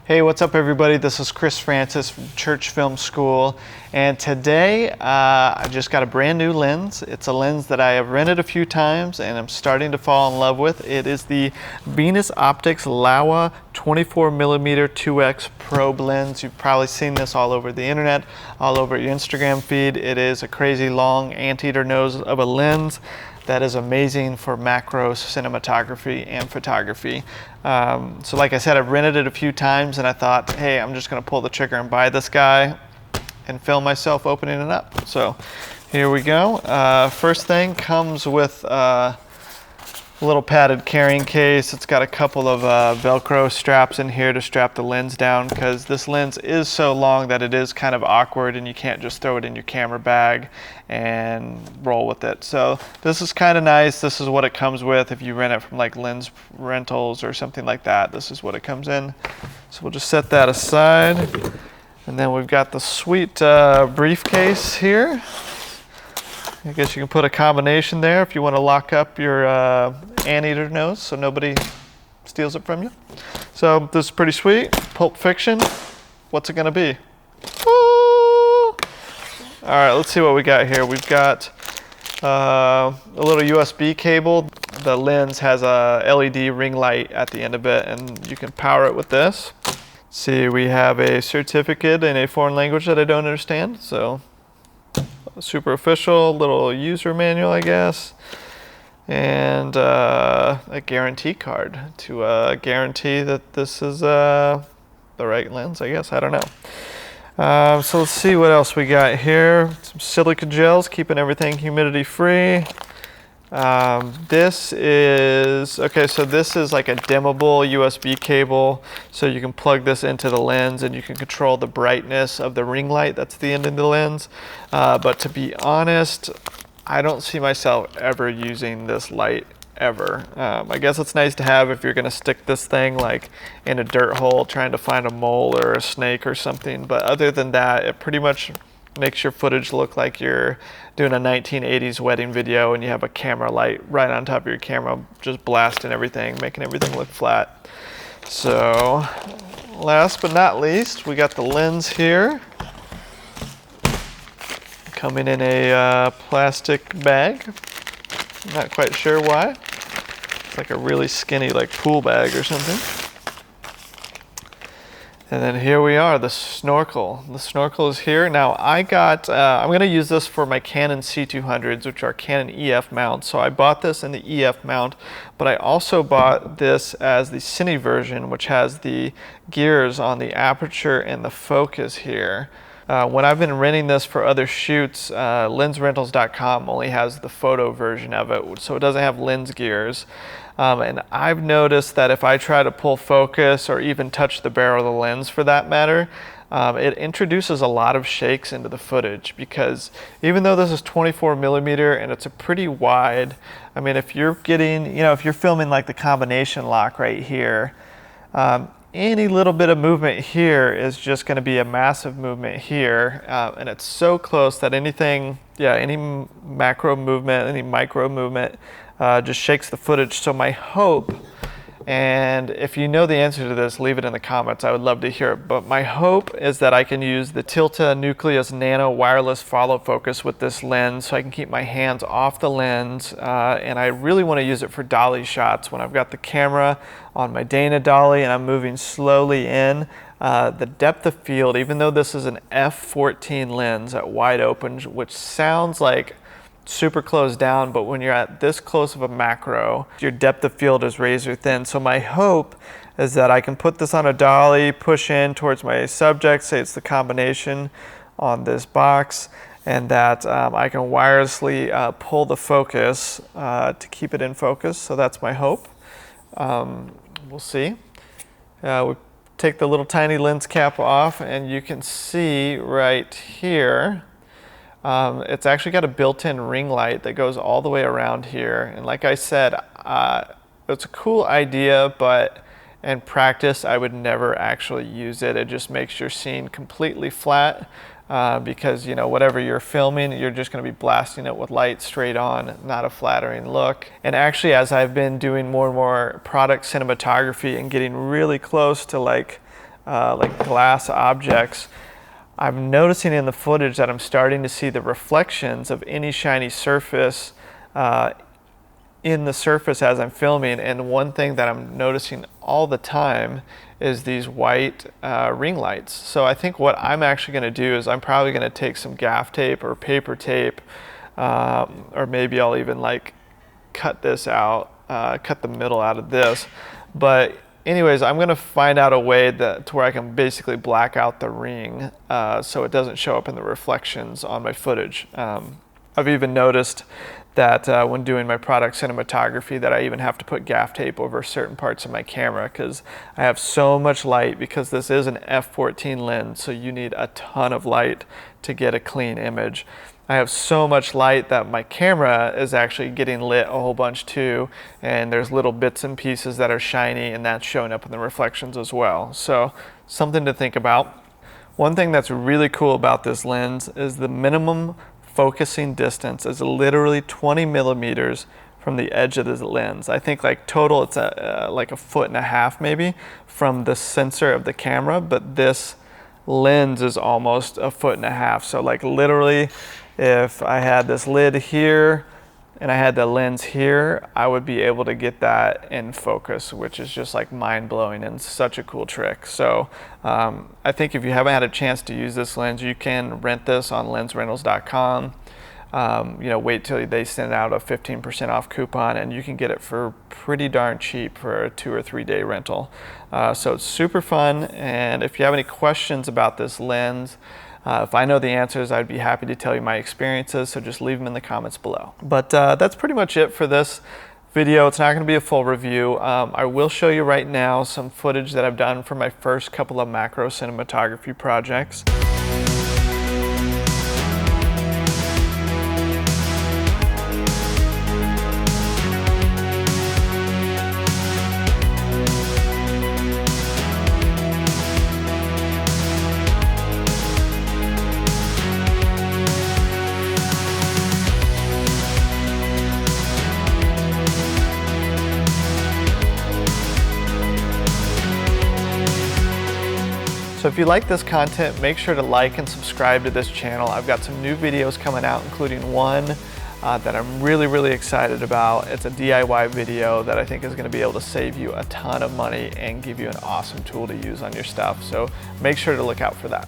Hey, what's up everybody? This is Chris Francis from Church Film School, and today I just got a brand new lens. It's a lens that I have rented a few times and I'm starting to fall in love with. It is the Venus Optics Laowa 24mm 2x probe lens. You've probably seen this all over the internet, all over your Instagram feed. It is a crazy long anteater nose of a lens that is amazing for macro cinematography and photography. So like I said, I've rented it a few times and I thought, hey, I'm just gonna pull the trigger and buy this guy and film myself opening it up. So here we go. First thing comes with a little padded carrying case. It's got a couple of Velcro straps in here to strap the lens down, because this lens is so long that it is kind of awkward and you can't just throw it in your camera bag and roll with it. So this is kind of nice. This is what it comes with. If you rent it from like Lens Rentals or something like that, this is what it comes in. So we'll just set that aside. And then we've got the sweet briefcase here. I guess you can put a combination there if you want to lock up your anteater nose so nobody steals it from you. So this is pretty sweet. Pulp Fiction. What's it going to be? Woo! All right, let's see what we got here. We've got a little USB cable. The lens has a LED ring light at the end of it, and you can power it with this. See, we have a certificate in a foreign language that I don't understand, so super official, little user manual, I guess, and a guarantee card to guarantee that this is the right lens, I guess. I don't know. So let's see what else we got here. Some silica gels, keeping everything humidity free. This is, okay, so this is like a dimmable USB cable, so you can plug this into the lens and you can control the brightness of the ring light that's at the end of the lens. But to be honest, I don't see myself ever using this light ever. I guess it's nice to have if you're going to stick this thing like in a dirt hole trying to find a mole or a snake or something, but other than that, it pretty much makes your footage look like you're doing a 1980s wedding video and you have a camera light right on top of your camera just blasting everything, making everything look flat. So last but not least, we got the lens here coming in a plastic bag. Not quite sure why. It's like a really skinny like pool bag or something. And then here we are, the snorkel. The snorkel is here. Now I got, I'm gonna use this for my Canon C200s, which are Canon EF mounts. So I bought this in the EF mount, but I also bought this as the Cine version, which has the gears on the aperture and the focus here. When I've been renting this for other shoots, lensrentals.com only has the photo version of it, so it doesn't have lens gears. And I've noticed that if I try to pull focus or even touch the barrel of the lens for that matter, it introduces a lot of shakes into the footage, because even though this is 24mm and it's a pretty wide, I mean, if you're getting, you know, if you're filming like the combination lock right here, any little bit of movement here is just going to be a massive movement here, and it's so close that anything, yeah, any macro movement, any micro movement just shakes the footage. So my hope, and if you know the answer to this, leave it in the comments. I would love to hear it. But my hope is that I can use the Tilta Nucleus Nano wireless follow focus with this lens, so I can keep my hands off the lens. And I really want to use it for dolly shots when I've got the camera on my Dana dolly and I'm moving slowly in. The depth of field, even though this is an f14 lens at wide open, which sounds like super closed down, but when you're at this close of a macro, your depth of field is razor thin. So my hope is that I can put this on a dolly, push in towards my subject, say it's the combination on this box, and that I can wirelessly pull the focus to keep it in focus. So that's my hope. We'll see. We take the little tiny lens cap off and you can see right here, it's actually got a built-in ring light that goes all the way around here. And like I said, it's a cool idea, but in practice, I would never actually use it. It just makes your scene completely flat. Because, you know, whatever you're filming, you're just going to be blasting it with light straight on, not a flattering look. And actually, as I've been doing more and more product cinematography and getting really close to like like glass objects, I'm noticing in the footage that I'm starting to see the reflections of any shiny surface in the surface as I'm filming. And one thing that I'm noticing all the time is these white ring lights. So I think what I'm actually going to do is I'm probably going to take some gaff tape or paper tape, or maybe I'll even like cut this out, cut the middle out of this. But anyways, I'm going to find out a way to where I can basically black out the ring so it doesn't show up in the reflections on my footage. I've even noticed that when doing my product cinematography that I even have to put gaff tape over certain parts of my camera because I have so much light, because this is an f/14 lens, so you need a ton of light to get a clean image. I have so much light that my camera is actually getting lit a whole bunch too, and there's little bits and pieces that are shiny, and that's showing up in the reflections as well. So something to think about. One thing that's really cool about this lens is the minimum focusing distance is literally 20 millimeters from the edge of the lens. I think like total it's like 1.5 feet maybe from the sensor of the camera, but this lens is almost 1.5 feet. So like literally if I had this lid here and I had the lens here, I would be able to get that in focus, which is just like mind-blowing and such a cool trick. So I think if you haven't had a chance to use this lens, you can rent this on lensrentals.com. You know, wait till they send out a 15% off coupon and you can get it for pretty darn cheap for a 2 or 3 day rental. So it's super fun, and if you have any questions about this lens, if I know the answers, I'd be happy to tell you my experiences, so just leave them in the comments below. But that's pretty much it for this video. It's not going to be a full review. I will show you right now some footage that I've done for my first couple of macro cinematography projects. So if you like this content, make sure to like and subscribe to this channel. I've got some new videos coming out, including one that I'm really excited about. It's a DIY video that I think is going to be able to save you a ton of money and give you an awesome tool to use on your stuff. So make sure to look out for that.